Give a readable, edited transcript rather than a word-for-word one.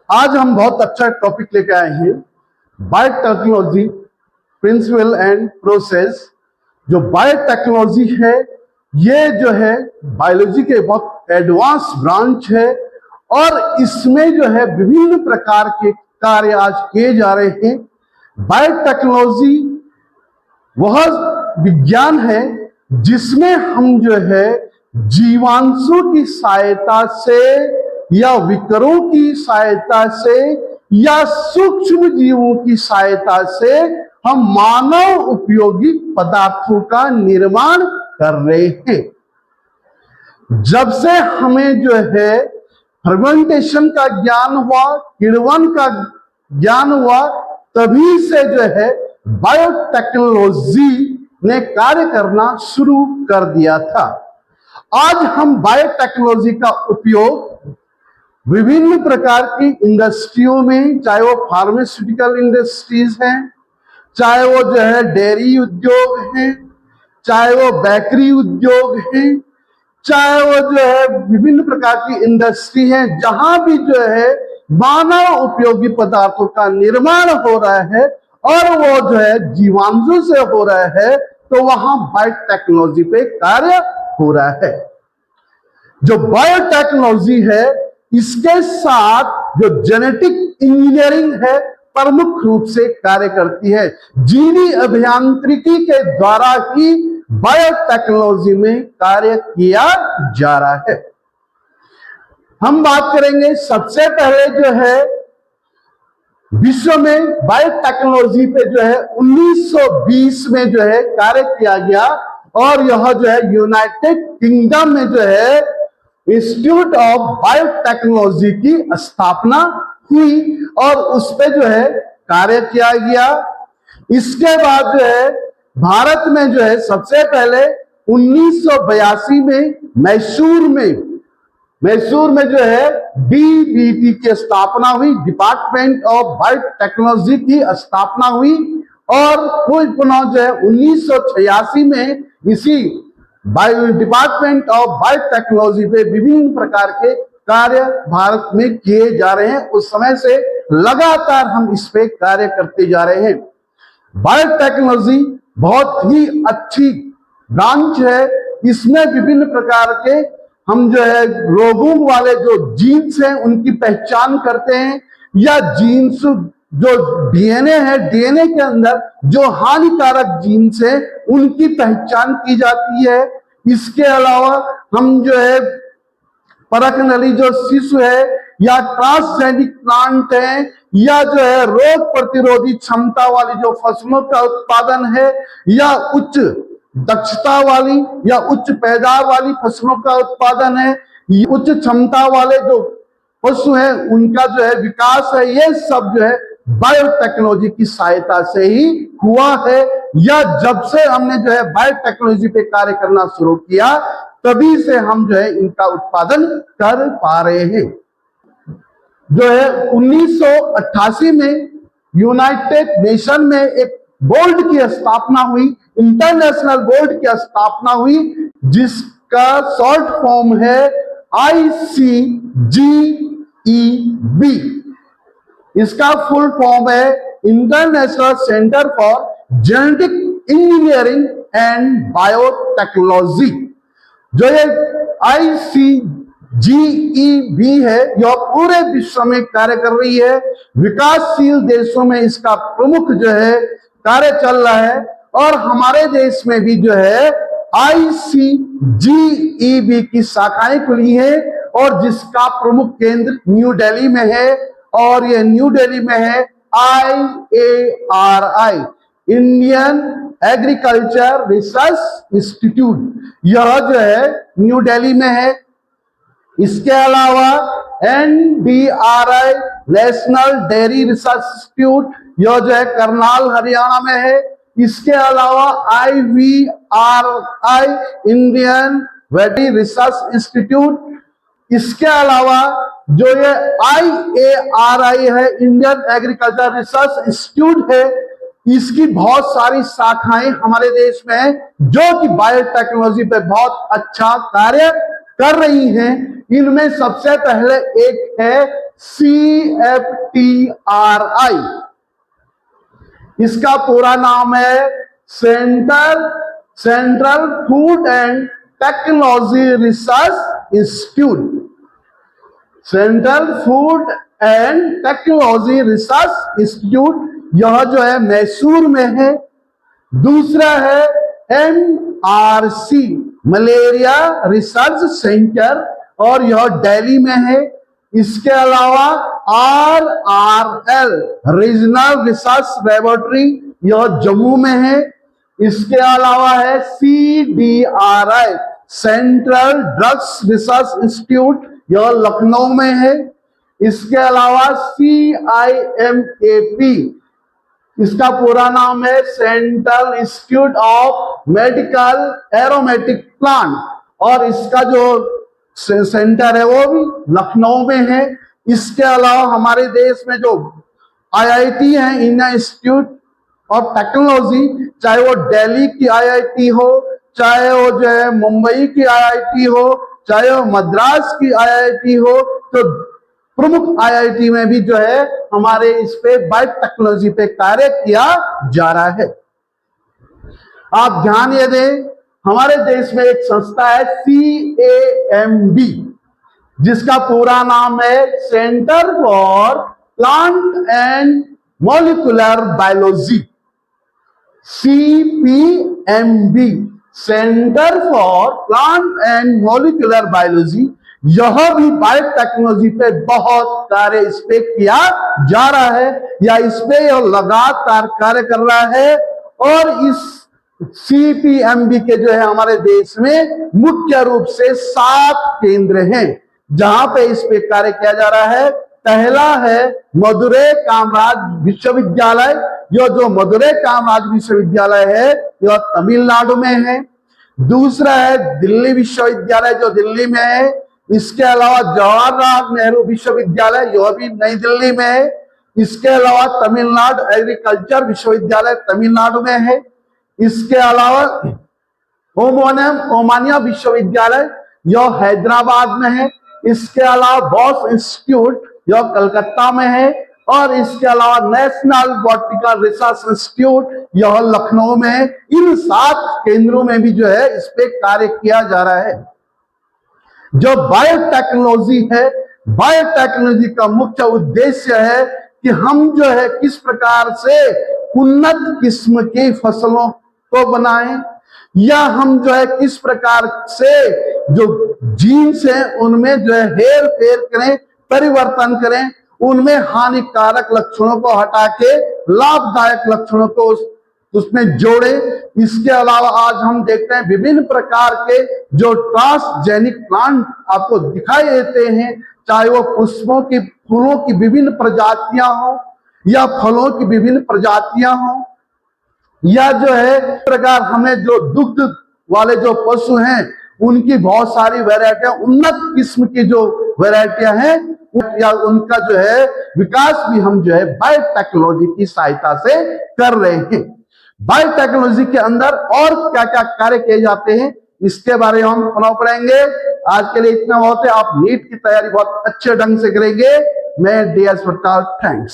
आज हम बहुत अच्छा टॉपिक लेके आए हैं, बायोटेक्नोलॉजी प्रिंसिपल एंड प्रोसेस। जो बायोटेक्नोलॉजी है, ये जो है बायोलॉजी के बहुत एडवांस ब्रांच है और इसमें जो है विभिन्न प्रकार के कार्य आज किए जा रहे हैं। बायोटेक्नोलॉजी वह विज्ञान है जिसमें हम जो है जीवांशों की सहायता से या विकरों की सहायता से या सूक्ष्म जीवों की सहायता से हम मानव उपयोगी पदार्थों का निर्माण कर रहे हैं। जब से हमें जो है फर्मेंटेशन का ज्ञान हुआ, किण्वन का ज्ञान हुआ, तभी से जो है बायोटेक्नोलॉजी ने कार्य करना शुरू कर दिया था। आज हम बायोटेक्नोलॉजी का उपयोग विभिन्न प्रकार की इंडस्ट्रियों में, चाहे वो फार्मास्यूटिकल इंडस्ट्रीज हैं, चाहे वो जो है डेयरी उद्योग हैं, चाहे वो बेकरी उद्योग हैं, चाहे वो जो है विभिन्न प्रकार की इंडस्ट्री है, जहां भी जो है मानव उपयोगी पदार्थों का निर्माण हो रहा है और वो जो है जीवाणु से हो रहा है, तो वहां बायोटेक्नोलॉजी पे कार्य हो रहा है। जो बायोटेक्नोलॉजी है, इसके साथ जो जेनेटिक इंजीनियरिंग है प्रमुख रूप से कार्य करती है। जीवी अभियांत्रिकी के द्वारा ही बायोटेक्नोलॉजी में कार्य किया जा रहा है। हम बात करेंगे, सबसे पहले जो है विश्व में बायोटेक्नोलॉजी पे जो है 1920 में जो है कार्य किया गया और यह जो है यूनाइटेड किंगडम में जो है इंस्टीट्यूट ऑफ बायोटेक्नोलॉजी की स्थापना हुई और उस पे जो है कार्य किया गया। इसके बाद जो है भारत में जो है सबसे पहले 1982 में मैसूर में जो है डीबीटी की स्थापना हुई, डिपार्टमेंट ऑफ बायोटेक्नोलॉजी की स्थापना हुई और फिर पुनः जो है 1986 में इसी डिपार्टमेंट ऑफ बायोटेक्नोलॉजी पे विभिन्न प्रकार के कार्य भारत में किए जा रहे हैं। उस समय से लगातार हम इस पे कार्य करते जा रहे हैं। बायोटेक्नोलॉजी बहुत ही अच्छी ब्रांच है। इसमें विभिन्न प्रकार के हम जो है रोगों वाले जो जीन्स हैं उनकी पहचान करते हैं, या जीन्स जो डीएनए है, डीएनए के अंदर जो हानिकारक जीन्स है उनकी पहचान की जाती है। इसके अलावा हम जो है परखनली जो शिशु है या ट्रांसजेनिक प्लांट है या जो है रोग प्रतिरोधी क्षमता वाली जो फसलों का उत्पादन है या उच्च दक्षता वाली या उच्च पैदावार वाली फसलों का उत्पादन है, उच्च क्षमता वाले जो पशु हैं उनका जो है विकास है, ये सब जो है बायोटेक्नोलॉजी की सहायता से ही हुआ है। या जब से हमने जो है बायोटेक्नोलॉजी पे कार्य करना शुरू किया तभी से हम जो है इनका उत्पादन कर पा रहे हैं। जो है 1988 में यूनाइटेड नेशन में एक बोर्ड की स्थापना हुई, इंटरनेशनल बोर्ड की स्थापना हुई, जिसका शॉर्ट फॉर्म है ICGEB। इसका फुल फॉर्म है international centre for genetic engineering and biotechnology. जो ये ICGEB है, यह पूरे विश्व में कार्य कर रही है। विकासशील देशों में इसका प्रमुख जो है कार्य चल रहा है और हमारे देश में भी जो है ICGEB की शाखाएं खुली है और जिसका प्रमुख केंद्र न्यू दिल्ली में है और ये न्यू दिल्ली में है IARI, Indian agriculture research institute, यह जो है न्यू दिल्ली में है। इसके अलावा NDRI, national dairy research institute, यह जो है करनाल हरियाणा में है। इसके अलावा IVRI, इंडियन वेटरी रिसर्च इंस्टीट्यूट। इसके अलावा जो ये IARI है, इंडियन एग्रीकल्चर रिसर्च इंस्टीट्यूट है, इसकी बहुत सारी शाखाएं हमारे देश में है जो कि बायोटेक्नोलॉजी पे बहुत अच्छा कार्य कर रही हैं। इनमें सबसे पहले एक है CFTRI। इसका पूरा नाम है central food and technology research institute. Central food and technology research institute, यह जो है मैसूर में है। दूसरा है MRC मलेरिया रिसर्च सेंटर, और यह दिल्ली में है। इसके अलावा RRL रीजनल रिसर्च लेबोरेटरी, यह जम्मू में है। इसके अलावा है CDRI central drugs research institute, यह लखनऊ में है। इसके अलावा CIMAP, इसका पूरा नाम है central institute of medical aromatic plant, और इसका जो सेंटर है वो भी लखनऊ में है। इसके अलावा हमारे देश में जो IIT है, इंडियन इंस्टीट्यूट ऑफ टेक्नोलॉजी, चाहे वो दिल्ली की IIT हो, चाहे वो जो है मुंबई की IIT हो, चाहे वो मद्रास की IIT हो, तो प्रमुख IIT में भी जो है हमारे इस पे बायोटेक्नोलॉजी पे कार्य किया जा रहा है। आप ध्यान ये दें, हमारे देश में एक संस्था है CAMB, जिसका पूरा नाम है centre for plant and molecular biology. CPMB centre for plant and molecular biology, यह भी बायोटेक्नोलॉजी पे बहुत कार्य इस पे किया जा रहा है, या इस पे यह लगातार कार्य कर रहा है। और इस CPMB के जो है हमारे देश में मुख्य रूप से 7 केंद्र हैं जहां पे इस पे कार्य किया जा रहा है। पहला है मदुरै कामराज विश्वविद्यालय, यह जो मदुरै कामराज विश्वविद्यालय है यह तमिलनाडु में है। दूसरा है दिल्ली विश्वविद्यालय, जो दिल्ली में है। इसके अलावा जवाहरलाल नेहरू विश्वविद्यालय, यह भी नई दिल्ली में है। इसके अलावा तमिलनाडु एग्रीकल्चर विश्वविद्यालय तमिलनाडु में है। इसके अलावा ओमानिया विश्वविद्यालय, यह हैदराबाद में है। इसके अलावा बॉस इंस्टीट्यूट, यह कलकत्ता में है। और इसके अलावा नेशनल बॉटनिकल रिसर्च इंस्टीट्यूट, यह लखनऊ में है। इन 7 केंद्रों में भी जो है इस पे कार्य किया जा रहा है। जो बायोटेक्नोलॉजी है, बायोटेक्नोलॉजी का मुख्य उद्देश्य है कि हम जो है किस प्रकार से उन्नत किस्म की फसलों को बनाएं, या हम जो है किस प्रकार से जो जीन्स है उनमें जो है हेर फेर करें, परिवर्तन करें, उनमें हानिकारक लक्षणों को हटा के लाभदायक लक्षणों को उसमें जोड़े। इसके अलावा आज हम देखते हैं विभिन्न प्रकार के जो ट्रांसजेनिक प्लांट आपको दिखाई देते हैं, चाहे वो पुष्पों की, फूलों की विभिन्न प्रजातियां हो, या फलों की विभिन्न प्रजातियां हो, या जो है प्रकार हमें जो दुग्ध वाले जो पशु हैं उनकी बहुत सारी वैरायटियां, उन्नत किस्म की जो वैरायटियां हैं, या उनका जो है विकास भी हम जो है बायोटेक्नोलॉजी की सहायता से कर रहे हैं। बायोटेक्नोलॉजी के अंदर और क्या क्या कार्य किए जाते हैं इसके बारे में हम पुनः पढ़ेंगे। आज के लिए इतना बहुत है। आप नीट की तैयारी बहुत अच्छे ढंग से करेंगे। मैं DS प्रताप, थैंक्स।